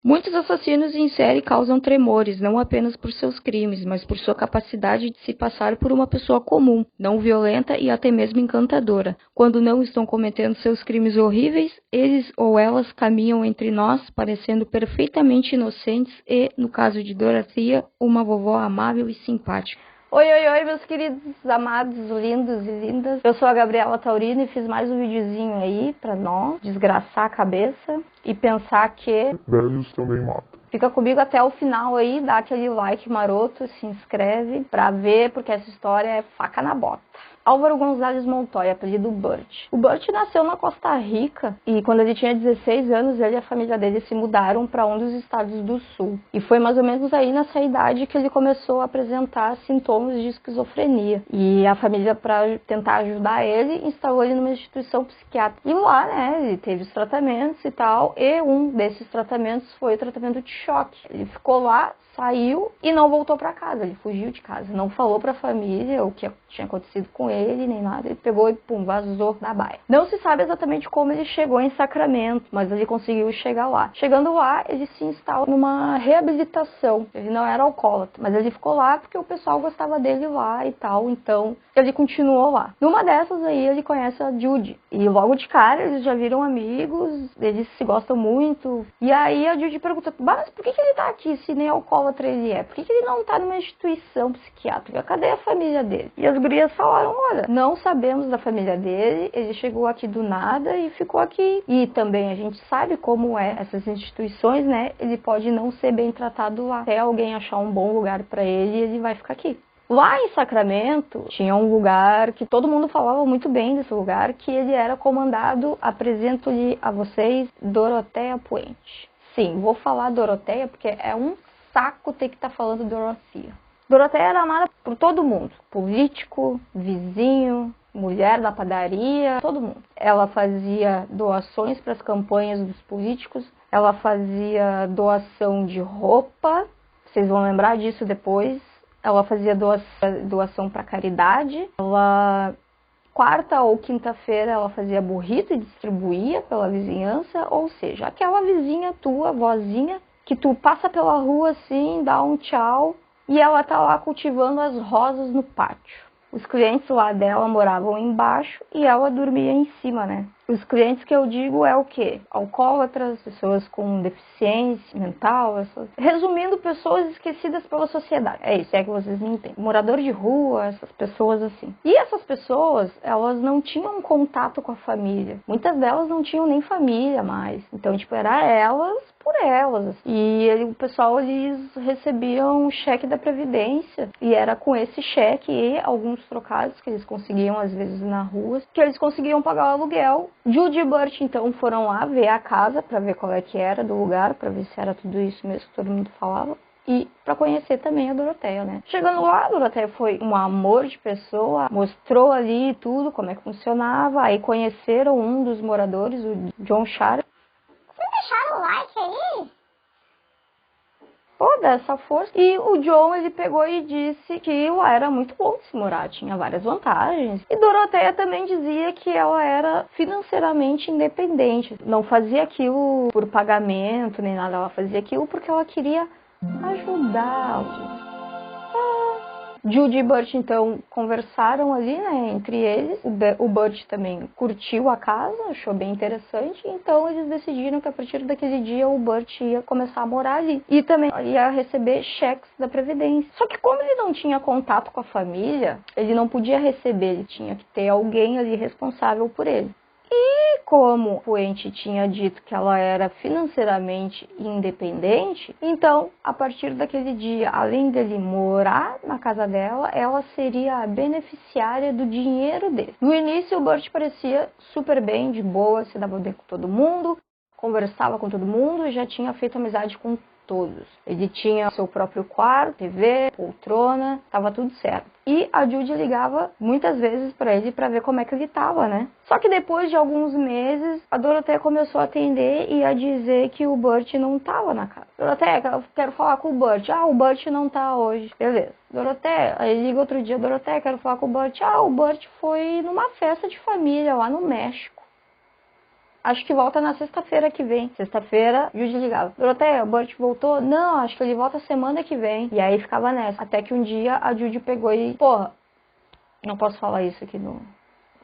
Muitos assassinos em série causam tremores, não apenas por seus crimes, mas por sua capacidade de se passar por uma pessoa comum, não violenta e até mesmo encantadora. Quando não estão cometendo seus crimes horríveis, eles ou elas caminham entre nós, parecendo perfeitamente inocentes e, no caso de Dorothea, uma vovó amável e simpática. Oi, meus queridos amados, lindos e lindas. Eu sou a Gabriela Taurino e fiz mais um videozinho aí pra nós desgraçar a cabeça e pensar que velhos também matam. Fica comigo até o final aí, dá aquele like maroto, se inscreve pra ver, porque essa história é faca na bota. Álvaro Gonzalez Montoya, apelido Burt. O Burt nasceu na Costa Rica e quando ele tinha 16 anos, ele e a família dele se mudaram para um dos estados do sul. E foi mais ou menos aí nessa idade que ele começou a apresentar sintomas de esquizofrenia. E a família, para tentar ajudar ele, instalou ele numa instituição psiquiátrica. E lá, né, ele teve os tratamentos e tal, e um desses tratamentos foi o tratamento de choque. Ele ficou lá, saiu e não voltou para casa, ele fugiu de casa, não falou para a família o que tinha acontecido com ele, nem nada, ele pegou e pum, vazou da baia. Não se sabe exatamente como ele chegou em Sacramento, mas ele conseguiu chegar lá. Chegando lá, ele se instalou numa reabilitação, ele não era alcoólatra, mas ele ficou lá porque o pessoal gostava dele lá e tal, então ele continuou lá. Numa dessas aí, ele conhece a Judy, e logo de cara eles já viram amigos, eles se gostam muito, e aí a Judy pergunta, mas por que ele tá aqui se nem alcoólatra ele é? Por que ele não tá numa instituição psiquiátrica? Cadê a família dele? E as gurias falaram, olha, não sabemos da família dele, ele chegou aqui do nada e ficou aqui. E também a gente sabe como é essas instituições, né? Ele pode não ser bem tratado lá. Até alguém achar um bom lugar pra ele, ele vai ficar aqui. Lá em Sacramento, tinha um lugar que todo mundo falava muito bem desse lugar, que ele era comandado, apresento-lhe a vocês, Dorothea Puente. Sim, vou falar Dorothea porque é um saco ter que estar falando Dorothea. Dorothea era amada por todo mundo, político, vizinho, mulher da padaria, todo mundo. Ela fazia doações para as campanhas dos políticos, ela fazia doação de roupa, vocês vão lembrar disso depois. Ela fazia doação para caridade, ela... Quarta ou quinta-feira ela fazia burrito e distribuía pela vizinhança, ou seja, aquela vizinha tua, vozinha, que tu passa pela rua assim, dá um tchau e ela tá lá cultivando as rosas no pátio. Os clientes lá dela moravam embaixo e ela dormia em cima, né? Os clientes que eu digo é o quê? Alcoólatras, pessoas com deficiência mental, resumindo, pessoas esquecidas pela sociedade. É isso, é que vocês me entendem. Morador de rua, essas pessoas assim. E essas pessoas, elas não tinham contato com a família. Muitas delas não tinham nem família mais. Então, tipo, era elas por elas. Assim. E o pessoal, eles recebiam um cheque da Previdência. E era com esse cheque e alguns trocados que eles conseguiam, às vezes, na rua, que eles conseguiam pagar o aluguel. Judy e Burt, então, foram lá ver a casa para ver qual é que era do lugar, para ver se era tudo isso mesmo que todo mundo falava. E para conhecer também a Dorothea, né? Chegando lá, a Dorothea foi um amor de pessoa, mostrou ali tudo, como é que funcionava. Aí conheceram um dos moradores, o John Sharp. Vocês deixaram o like aí? Toda essa força. E o John, ele pegou e disse que lá era muito bom de se morar, tinha várias vantagens. E Dorothea também dizia que ela era financeiramente independente. Não fazia aquilo por pagamento nem nada, ela fazia aquilo porque ela queria ajudar. Judy e Burt, então, conversaram ali, né, entre eles. O Burt também curtiu a casa, achou bem interessante. Então, eles decidiram que a partir daquele dia o Burt ia começar a morar ali. E também ia receber cheques da Previdência. Só que como ele não tinha contato com a família, ele não podia receber, ele tinha que ter alguém ali responsável por ele. E como o Puente tinha dito que ela era financeiramente independente, então, a partir daquele dia, além dele morar na casa dela, ela seria a beneficiária do dinheiro dele. No início, o Burt parecia super bem, de boa, se dava bem com todo mundo, conversava com todo mundo e já tinha feito amizade com todos. Ele tinha seu próprio quarto, TV, poltrona, tava tudo certo. E a Judy ligava muitas vezes para ele para ver como é que ele tava, né? Só que depois de alguns meses, a Dorothea começou a atender e a dizer que o Burt não tava na casa. Dorothea, eu quero falar com o Burt. Ah, o Burt não tá hoje. Beleza. Dorothea, aí liga outro dia, Dorothea, quero falar com o Burt. Ah, o Burt foi numa festa de família lá no México. acho que volta na sexta-feira que vem. Sexta-feira, Judy ligava. Doroteia, o Burt voltou? Não, acho que ele volta semana que vem. E aí ficava nessa. Até que um dia a Judy pegou e... Porra, não posso falar isso aqui no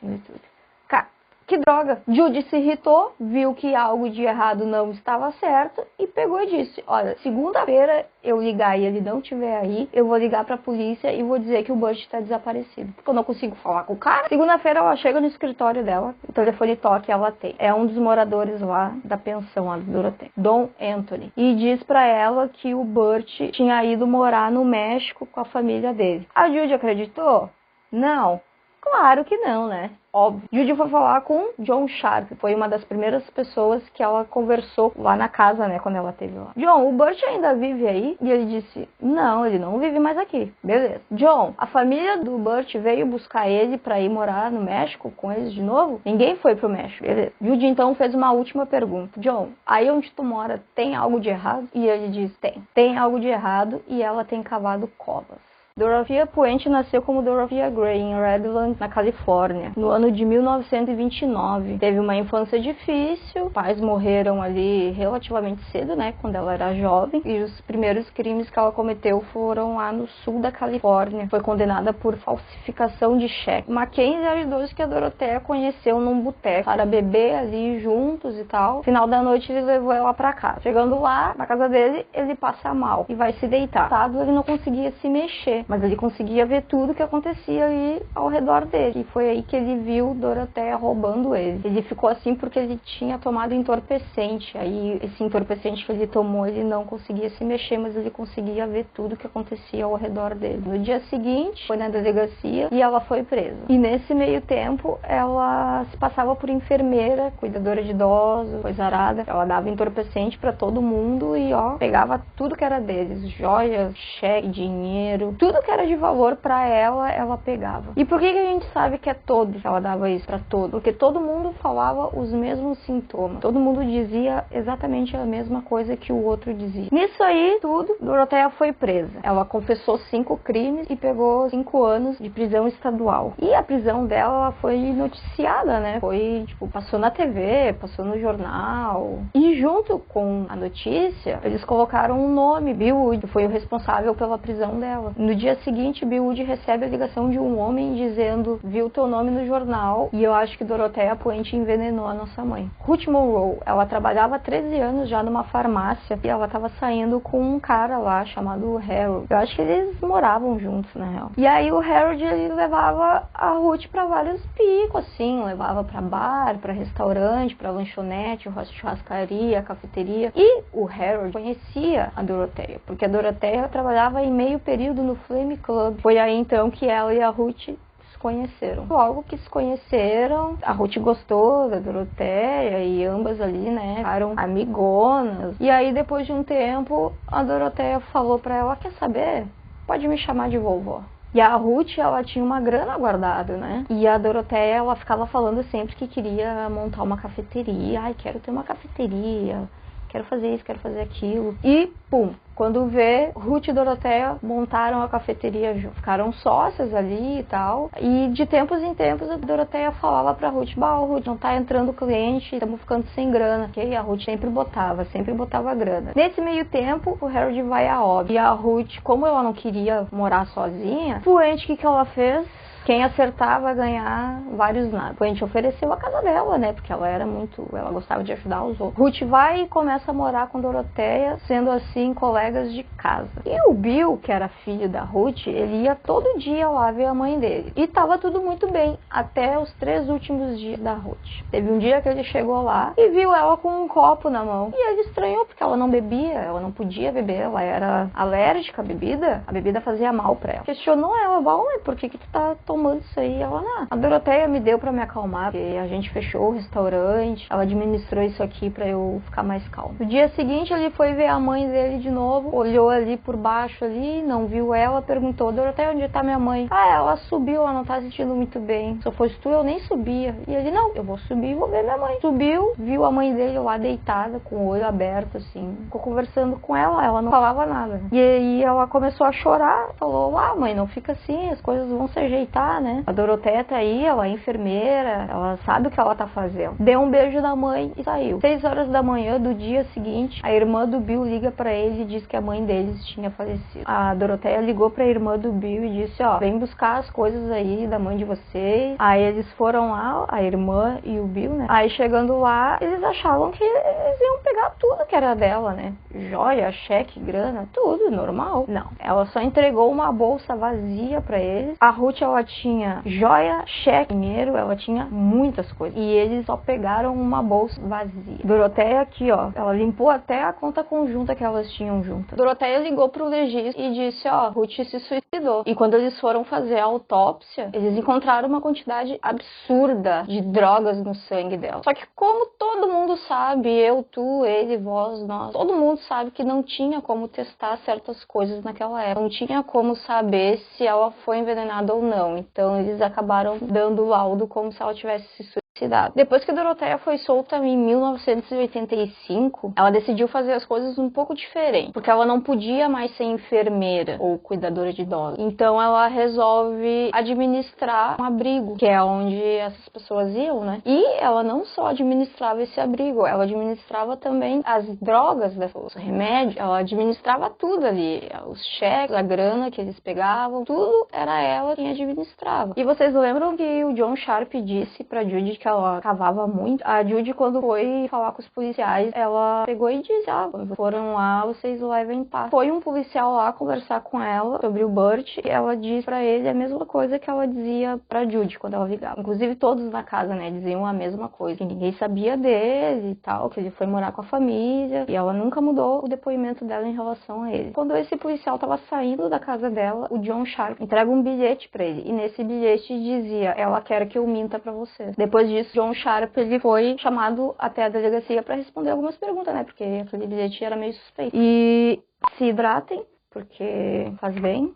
YouTube. Cara, que droga. Judy se irritou, viu que algo de errado não estava certo e pegou e disse, olha, segunda-feira eu ligar e ele não estiver aí, eu vou ligar pra polícia e vou dizer que o Burt está desaparecido. Porque eu não consigo falar com o cara. Segunda-feira ela chega no escritório dela, o telefone toca e ela tem. É um dos moradores lá da pensão, lá do Doroteia, Don Anthony. E diz pra ela que o Burt tinha ido morar no México com a família dele. A Judy acreditou? Não. Claro que não, né? Óbvio. Judy foi falar com John Sharp, foi uma das primeiras pessoas que ela conversou lá na casa, né, quando ela esteve lá. John, o Burt ainda vive aí? E ele disse, não, ele não vive mais aqui. Beleza. John, a família do Burt veio buscar ele pra ir morar no México com eles de novo? Ninguém foi pro México. Beleza. Judy então fez uma última pergunta. John, aí onde tu mora tem algo de errado? E ele disse, tem. Tem algo de errado e ela tem cavado covas. Dorothea Puente nasceu como Dorothea Gray em Redlands, na Califórnia, no ano de 1929. Teve uma infância difícil, pais morreram ali relativamente cedo, né, quando ela era jovem, e os primeiros crimes que ela cometeu foram lá no sul da Califórnia. Foi condenada por falsificação de cheque. Mackenzie ajudou que a Dorothea conheceu num boteco para beber ali juntos e tal. No final da noite ele levou ela pra casa. Chegando lá, na casa dele, ele passa mal e vai se deitar. Ele não conseguia se mexer, mas ele conseguia ver tudo que acontecia ali ao redor dele. E foi aí que ele viu Dorothea roubando ele. Ele ficou assim porque ele tinha tomado entorpecente. Aí esse entorpecente que ele tomou, ele não conseguia se mexer, mas ele conseguia ver tudo que acontecia ao redor dele. No dia seguinte, foi na delegacia e ela foi presa. E nesse meio tempo, ela se passava por enfermeira, cuidadora de idosos, coisa arada. Ela dava entorpecente pra todo mundo e, ó, pegava tudo que era deles. Joias, cheque, dinheiro, tudo que era de valor pra ela, ela pegava. E por que a gente sabe que é todos que ela dava isso pra todos? Porque todo mundo falava os mesmos sintomas. Todo mundo dizia exatamente a mesma coisa que o outro dizia. Nisso aí, tudo, Dorothea foi presa. Ela confessou 5 crimes e pegou 5 anos de prisão estadual. E a prisão dela foi noticiada, né? Foi, tipo, passou na TV, passou no jornal. E junto com a notícia, eles colocaram um nome, Bill Wood, que foi o responsável pela prisão dela. No dia seguinte, Bill Wood recebe a ligação de um homem dizendo, viu teu nome no jornal e eu acho que Dorothea Puente envenenou a nossa mãe. Ruth Monroe, ela trabalhava há 13 anos já numa farmácia e ela tava saindo com um cara lá chamado Harold. Eu acho que eles moravam juntos, na real. E aí o Harold, ele levava a Ruth pra vários picos, assim, levava pra bar, pra restaurante, pra lanchonete, churrascaria, cafeteria. E o Harold conhecia a Dorothea, porque a Dorothea trabalhava em meio período no Flame Club. Foi aí então que ela e a Ruth se conheceram. Logo que se conheceram, a Ruth gostou da Dorothea e ambas ali, né, ficaram amigonas. E aí depois de um tempo, a Dorothea falou pra ela, quer saber? Pode me chamar de vovó. E a Ruth, ela tinha uma grana guardada, né? E a Dorothea, ela ficava falando sempre que queria montar uma cafeteria. Ai, quero ter uma cafeteria, quero fazer isso, quero fazer aquilo. E, pum, quando vê, Ruth e Dorothea montaram a cafeteria junto. Ficaram sócias ali e tal. E de tempos em tempos, a Dorothea falava pra Ruth, Ruth, não tá entrando cliente, estamos ficando sem grana. E a Ruth sempre botava grana. Nesse meio tempo, o Harold vai a óbito. E a Ruth, como ela não queria morar sozinha, Puente, o que ela fez? Quem acertava ganhar vários nados. A gente ofereceu a casa dela, né? Porque ela era muito... Ela gostava de ajudar os outros. Ruth vai e começa a morar com Dorothea, sendo assim, colegas de casa. E o Bill, que era filho da Ruth, ele ia todo dia lá ver a mãe dele. E tava tudo muito bem, até os 3 últimos dias da Ruth. Teve um dia que ele chegou lá e viu ela com um copo na mão. E ele estranhou, porque ela não bebia, ela não podia beber, ela era alérgica à bebida. A bebida fazia mal pra ela. Questionou ela, por que tu tá tomando isso aí? Ela, não. A Dorothea me deu pra me acalmar, porque a gente fechou o restaurante, ela administrou isso aqui pra eu ficar mais calma. No dia seguinte, ele foi ver a mãe dele de novo, olhou ali por baixo ali, não viu ela, perguntou, Dorothea, onde tá minha mãe? Ah, ela subiu, ela não tá se sentindo muito bem. Se eu fosse tu, eu nem subia. E ele, não, eu vou subir e vou ver minha mãe. Subiu, viu a mãe dele lá deitada, com o olho aberto, assim. Ficou conversando com ela não falava nada. E aí ela começou a chorar, falou, mãe, não fica assim, as coisas vão se ajeitar. tá, né? A Doroteia tá aí, ela é enfermeira, ela sabe o que ela tá fazendo. Deu um beijo na mãe e saiu. 6 horas da manhã do dia seguinte, a irmã do Bill liga pra ele e diz que a mãe deles tinha falecido. A Doroteia ligou pra irmã do Bill e disse, ó, vem buscar as coisas aí da mãe de vocês. Aí eles foram lá, a irmã e o Bill, né? Aí chegando lá, eles achavam que eles iam pegar tudo que era dela, né? Joia, cheque, grana, tudo normal. Não, ela só entregou uma bolsa vazia pra eles. A Ruth, ela tinha joia, cheque, dinheiro, ela tinha muitas coisas. E eles só pegaram uma bolsa vazia. Doroteia aqui, ó, ela limpou até a conta conjunta que elas tinham juntas. Doroteia ligou pro legista e disse, ó, Ruth se suicidou. E quando eles foram fazer a autópsia, eles encontraram uma quantidade absurda de drogas no sangue dela. Só que como todo mundo sabe, eu, tu, ele, vós, nós, todo mundo sabe que não tinha como testar certas coisas naquela época. Não tinha como saber se ela foi envenenada ou não. Então eles acabaram dando o laudo como se ela tivesse se suicidado. Depois que Doroteia foi solta em 1985, ela decidiu fazer as coisas um pouco diferente, porque ela não podia mais ser enfermeira ou cuidadora de idosos. Então ela resolve administrar um abrigo, que é onde essas pessoas iam, né? E ela não só administrava esse abrigo, ela administrava também as drogas, os remédios, ela administrava tudo ali, os cheques, a grana que eles pegavam, tudo era ela quem administrava. E vocês lembram que o John Sharp disse pra Judy que ela cavava muito? A Judy, quando foi falar com os policiais, ela pegou e disse, quando foram lá, vocês o levem em paz. Foi um policial lá conversar com ela sobre o Burt, e ela disse pra ele a mesma coisa que ela dizia pra Judy quando ela ligava. Inclusive todos na casa, né, diziam a mesma coisa, que ninguém sabia dele e tal, que ele foi morar com a família, e ela nunca mudou o depoimento dela em relação a ele. Quando esse policial tava saindo da casa dela, o John Sharp entrega um bilhete pra ele, e nesse bilhete dizia, ela quer que eu minta pra você. Depois disso, John Sharp, ele foi chamado até a delegacia pra responder algumas perguntas, né, porque aquele bilhete era meio suspeito. E se hidratem, porque faz bem.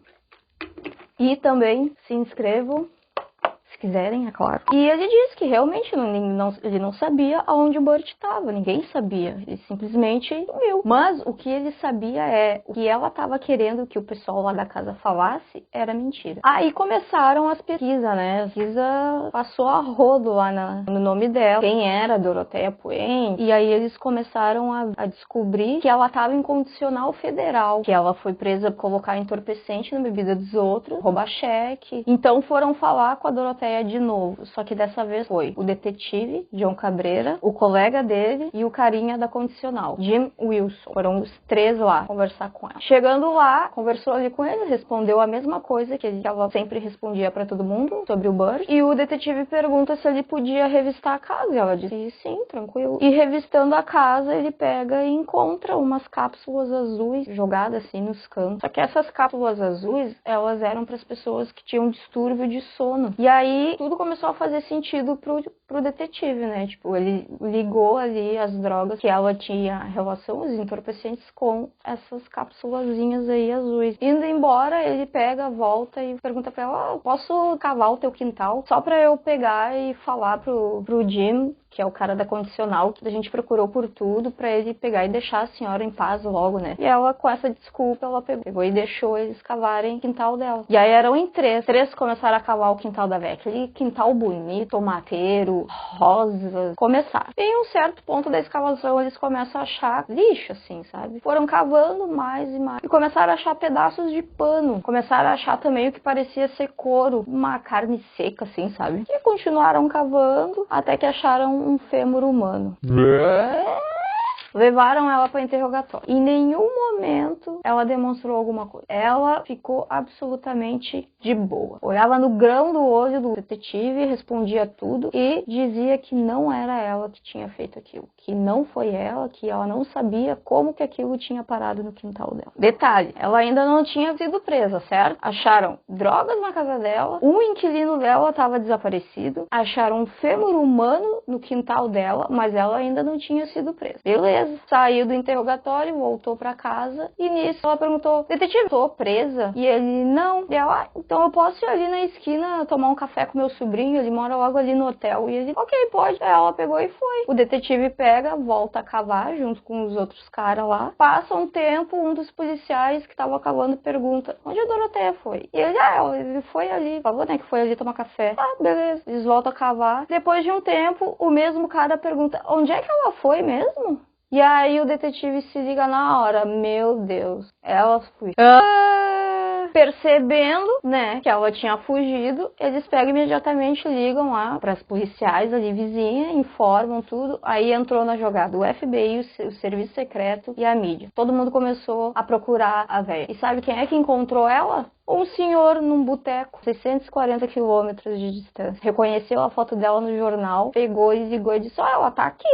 E também se inscrevam, se quiserem, é claro. E ele disse que realmente ele não sabia aonde o Burt estava, ninguém sabia, ele simplesmente sumiu. Mas o que ele sabia é o que ela estava querendo que o pessoal lá da casa falasse era mentira. Aí começaram as pesquisas, né? A pesquisa passou a rodo lá no nome dela, quem era Doroteia Puente, e aí eles começaram a descobrir que ela estava em condicional federal, que ela foi presa por colocar entorpecente na bebida dos outros, roubar cheque. Então foram falar com a Doroteia de novo, só que dessa vez foi o detetive John Cabreira, o colega dele e o carinha da condicional, Jim Wilson. Foram os 3 lá conversar com ela. Chegando lá, conversou ali com ele, respondeu a mesma coisa que ela sempre respondia pra todo mundo sobre o Burt. E o detetive pergunta se ele podia revistar a casa, e ela disse sim, tranquilo. E revistando a casa, ele pega e encontra umas cápsulas azuis jogadas assim nos cantos. Só que essas cápsulas azuis, elas eram para as pessoas que tinham distúrbio de sono. E aí tudo começou a fazer sentido pro detetive, né? Tipo, ele ligou ali as drogas que ela tinha relação, os entorpecentes, com essas cápsulazinhas aí azuis. Indo embora, ele pega, volta e pergunta pra ela, posso cavar o teu quintal? Só pra eu pegar e falar pro Jim, que é o cara da condicional, que a gente procurou por tudo pra ele pegar e deixar a senhora em paz logo, né? E ela, com essa desculpa, ela pegou e deixou eles cavarem o quintal dela. E aí eram em 3. 3 começaram a cavar o quintal da Beck. Aquele quintal bonito, tomateiro, rosas, começaram. E em um certo ponto da escavação, eles começam a achar lixo, assim, sabe? Foram cavando mais e mais. E começaram a achar pedaços de pano. Começaram a achar também o que parecia ser couro, uma carne seca, assim, sabe? E continuaram cavando até que acharam um fêmur humano. Levaram ela para interrogatório. Em nenhum momento ela demonstrou alguma coisa. Ela ficou absolutamente de boa. Olhava no grão do olho do detetive, respondia tudo e dizia que não era ela que tinha feito aquilo. Que não foi ela, que ela não sabia como que aquilo tinha parado no quintal dela. Detalhe, ela ainda não tinha sido presa, certo? Acharam drogas na casa dela, um inquilino dela estava desaparecido, acharam um fêmur humano no quintal dela, mas ela ainda não tinha sido presa. Beleza. Beleza. Saiu do interrogatório, voltou pra casa e nisso ela perguntou: detetive, tô presa? E ele: não. E ela: então eu posso ir ali na esquina tomar um café com meu sobrinho, ele mora logo ali no hotel. E ele: ok, pode. Aí ela pegou e foi. O detetive pega, volta a cavar junto com os outros caras lá. Passa um tempo, um dos policiais que tava cavando pergunta: onde a Doroteia foi? E ele: ele foi ali. Falou, né, que foi ali tomar café. Ah, beleza. Eles voltam a cavar. Depois de um tempo, o mesmo cara pergunta: onde é que ela foi mesmo? E aí o detetive se liga na hora: meu Deus, ela foi. Percebendo, né, que ela tinha fugido, eles pegam imediatamente, ligam lá para as policiais ali vizinha, informam tudo. Aí entrou na jogada o FBI, o serviço secreto e a mídia. Todo mundo começou a procurar a velha. E sabe quem é que encontrou ela? Um senhor num boteco, 640 quilômetros de distância. Reconheceu a foto dela no jornal, pegou e ligou e disse: ela tá aqui.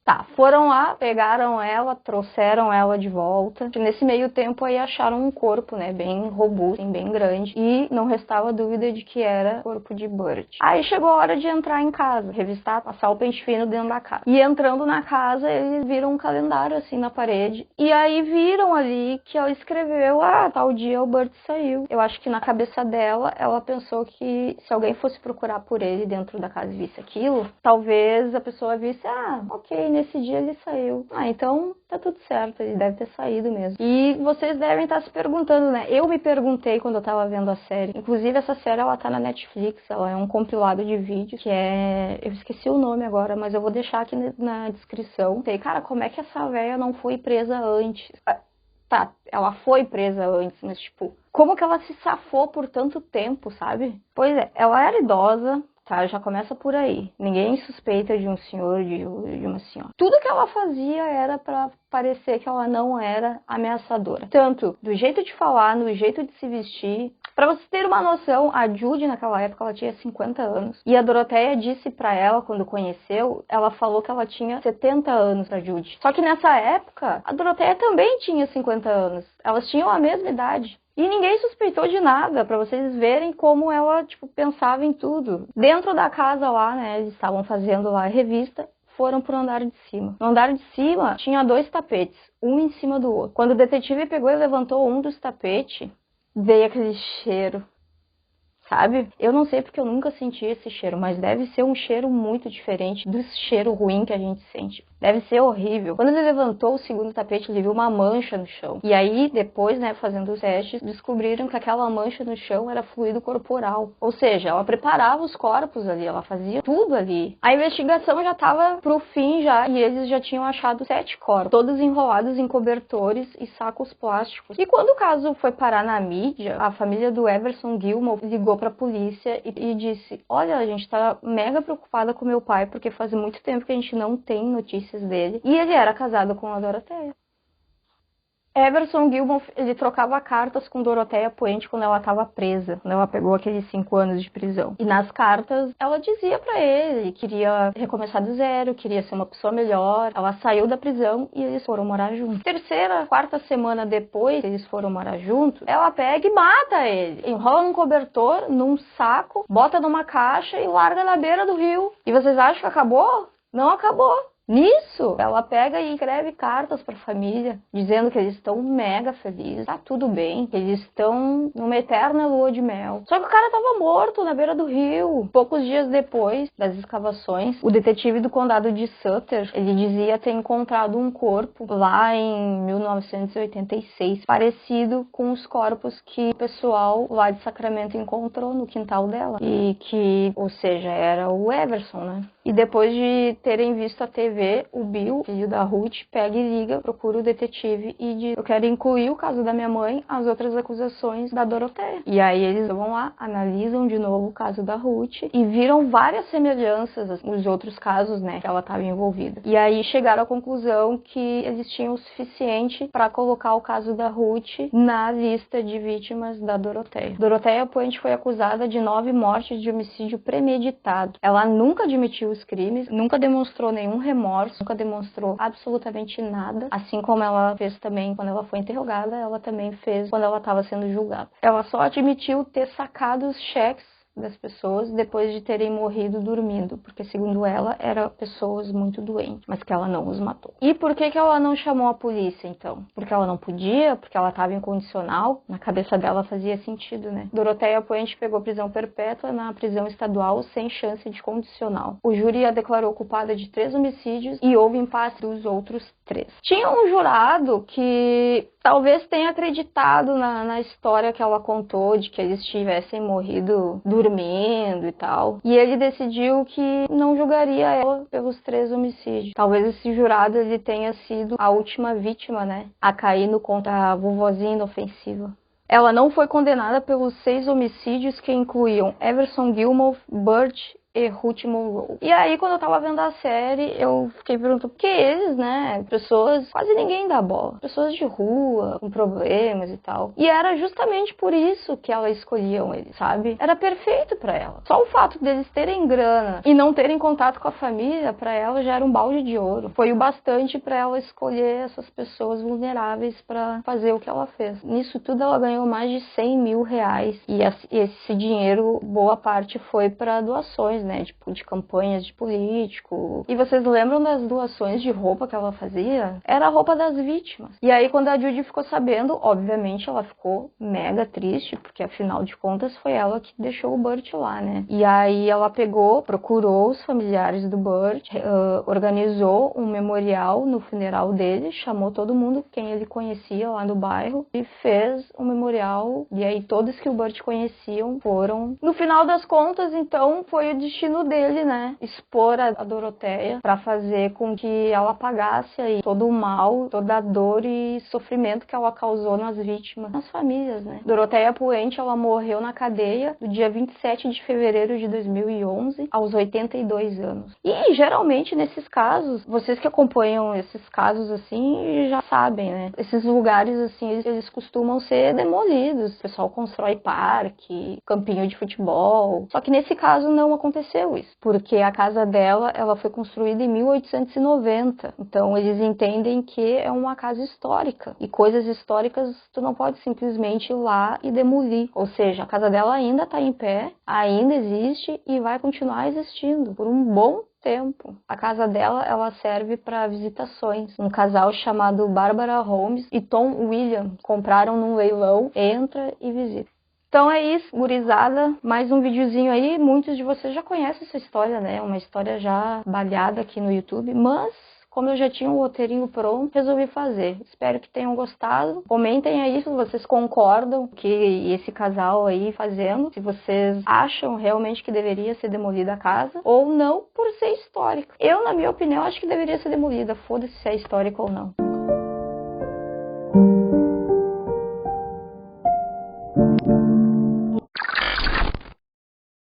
Tá, foram lá, pegaram ela, trouxeram ela de volta. Nesse meio tempo aí acharam um corpo, né, bem robusto, bem grande. E não restava dúvida de que era o corpo de Burt. Aí chegou a hora de entrar em casa, revistar, passar o pente fino dentro da casa. E entrando na casa, eles viram um calendário assim na parede. E aí viram ali que ela escreveu: tal dia o Burt saiu. Eu acho que na cabeça dela, ela pensou que se alguém fosse procurar por ele dentro da casa e visse aquilo, talvez a pessoa visse: ok, nesse dia ele saiu. Então tá tudo certo, ele deve ter saído mesmo. E vocês devem estar se perguntando, né? Eu me perguntei quando eu tava vendo a série. Inclusive essa série, ela tá na Netflix, ela é um compilado de vídeos que é... eu esqueci o nome agora, mas eu vou deixar aqui na descrição. Sei, cara, como é que essa véia não foi presa antes? Tá, ela foi presa antes, mas tipo, como que ela se safou por tanto tempo, sabe? Pois é, ela era idosa, tá, já começa por aí. Ninguém suspeita de um senhor, de uma senhora. Tudo que ela fazia era pra parecer que ela não era ameaçadora. Tanto do jeito de falar, no jeito de se vestir. Pra vocês terem uma noção, a Judy naquela época, ela tinha 50 anos. E a Doroteia disse pra ela, quando conheceu, ela falou que ela tinha 70 anos pra Judy. Só que nessa época, a Doroteia também tinha 50 anos. Elas tinham a mesma idade. E ninguém suspeitou de nada, pra vocês verem como ela, tipo, pensava em tudo. Dentro da casa lá, né, eles estavam fazendo lá a revista, foram pro andar de cima. No andar de cima, tinha 2 tapetes, um em cima do outro. Quando o detetive pegou e levantou um dos tapetes, veio aquele cheiro, sabe? Eu não sei porque eu nunca senti esse cheiro, mas deve ser um cheiro muito diferente do cheiro ruim que a gente sente. Deve ser horrível. Quando ele levantou o segundo tapete, ele viu uma mancha no chão. E aí, depois, né, fazendo os testes, descobriram que aquela mancha no chão era fluido corporal. Ou seja, ela preparava os corpos ali, ela fazia tudo ali. A investigação já estava pro fim já, e eles já tinham achado 7 corpos, todos enrolados em cobertores e sacos plásticos. E quando o caso foi parar na mídia, a família do Everson Gilmore ligou pra polícia e disse: olha, a gente tá mega preocupada com meu pai, porque faz muito tempo que a gente não tem notícias dele. E ele era casado com a Doroteia. Everson Gilmore, ele trocava cartas com Doroteia Puente quando ela estava presa, quando ela pegou aqueles 5 anos de prisão. E nas cartas, ela dizia pra ele que queria recomeçar do zero, queria ser uma pessoa melhor. Ela saiu da prisão e eles foram morar juntos. Terceira, quarta semana depois que eles foram morar juntos, ela pega e mata ele. Enrola num cobertor, num saco, bota numa caixa e larga na beira do rio. E vocês acham que acabou? Não acabou. Nisso, ela pega e escreve cartas para a família, dizendo que eles estão mega felizes, tá tudo bem, que eles estão numa eterna lua de mel. Só que o cara tava morto na beira do rio. Poucos dias depois das escavações, o detetive do condado de Sutter, ele dizia ter encontrado um corpo lá em 1986, parecido com os corpos que o pessoal lá de Sacramento encontrou no quintal dela. E que, ou seja, era o Everson, né? E depois de terem visto a TV, o Bill, filho da Ruth, pega e liga, procura o detetive e diz: eu quero incluir o caso da minha mãe às outras acusações da Doroteia. E aí eles vão lá, analisam de novo o caso da Ruth e viram várias semelhanças nos outros casos, né, que ela estava envolvida. E aí chegaram à conclusão que eles tinham o suficiente para colocar o caso da Ruth na lista de vítimas da Doroteia. Doroteia Puente foi acusada de 9 mortes de homicídio premeditado. Ela nunca admitiu os crimes, nunca demonstrou nenhum remorso, nunca demonstrou absolutamente nada, assim como ela fez também quando ela foi interrogada, ela também fez quando ela estava sendo julgada. Ela só admitiu ter sacado os cheques das pessoas depois de terem morrido dormindo, porque segundo ela, eram pessoas muito doentes, mas que ela não os matou. E por que ela não chamou a polícia, então? Porque ela não podia? Porque ela estava incondicional? Na cabeça dela fazia sentido, né? Doroteia Puente pegou prisão perpétua na prisão estadual sem chance de condicional. O júri a declarou culpada de 3 homicídios e houve empate dos outros 3. Tinha um jurado que talvez tenha acreditado na história que ela contou de que eles tivessem morrido dormindo e tal. E ele decidiu que não julgaria ela pelos 3 homicídios. Talvez esse jurado ele tenha sido a última vítima, né? A cair no conto da vovozinha inofensiva. Ela não foi condenada pelos 6 homicídios que incluíam Everson Gilmore, Burt e Ruth Monroe. E aí, quando eu tava vendo a série, eu fiquei perguntando por que eles, né? Pessoas, quase ninguém dá bola. Pessoas de rua, com problemas e tal. E era justamente por isso que ela escolhiam eles, sabe? Era perfeito pra ela. Só o fato deles terem grana e não terem contato com a família, pra ela já era um balde de ouro. Foi o bastante pra ela escolher essas pessoas vulneráveis pra fazer o que ela fez. Nisso tudo, ela ganhou mais de 100 mil reais. E esse dinheiro, boa parte, foi pra doações, né, tipo, de campanhas de político. E vocês lembram das doações de roupa que ela fazia? Era a roupa das vítimas. E aí, quando a Judy ficou sabendo, obviamente ela ficou mega triste, porque afinal de contas foi ela que deixou o Burt lá, né? E aí ela pegou, procurou os familiares do Burt, organizou um memorial no funeral dele, chamou todo mundo, quem ele conhecia lá no bairro, e fez um memorial. E aí todos que o Burt conheciam foram. No final das contas, então, foi o destino dele, né? Expor a Doroteia pra fazer com que ela pagasse aí todo o mal, toda a dor e sofrimento que ela causou nas vítimas, nas famílias, né? Doroteia Puente, ela morreu na cadeia no dia 27 de fevereiro de 2011, aos 82 anos. E geralmente nesses casos, vocês que acompanham esses casos assim, já sabem, né? Esses lugares assim, eles costumam ser demolidos. O pessoal constrói parque, campinho de futebol. Só que nesse caso não aconteceu isso, porque a casa dela, ela foi construída em 1890. Então eles entendem que é uma casa histórica e coisas históricas tu não pode simplesmente ir lá e demolir. Ou seja, a casa dela ainda está em pé, ainda existe e vai continuar existindo por um bom tempo. A casa dela, ela serve para visitações. Um casal chamado Barbara Holmes e Tom Williams compraram num leilão, entra e visita. Então é isso, gurizada, mais um videozinho aí, muitos de vocês já conhecem essa história, né, uma história já balhada aqui no YouTube, mas como eu já tinha um roteirinho pronto, resolvi fazer. Espero que tenham gostado, comentem aí se vocês concordam que esse casal aí fazendo, se vocês acham realmente que deveria ser demolida a casa, ou não por ser histórica. Eu, na minha opinião, acho que deveria ser demolida, foda-se se é histórica ou não.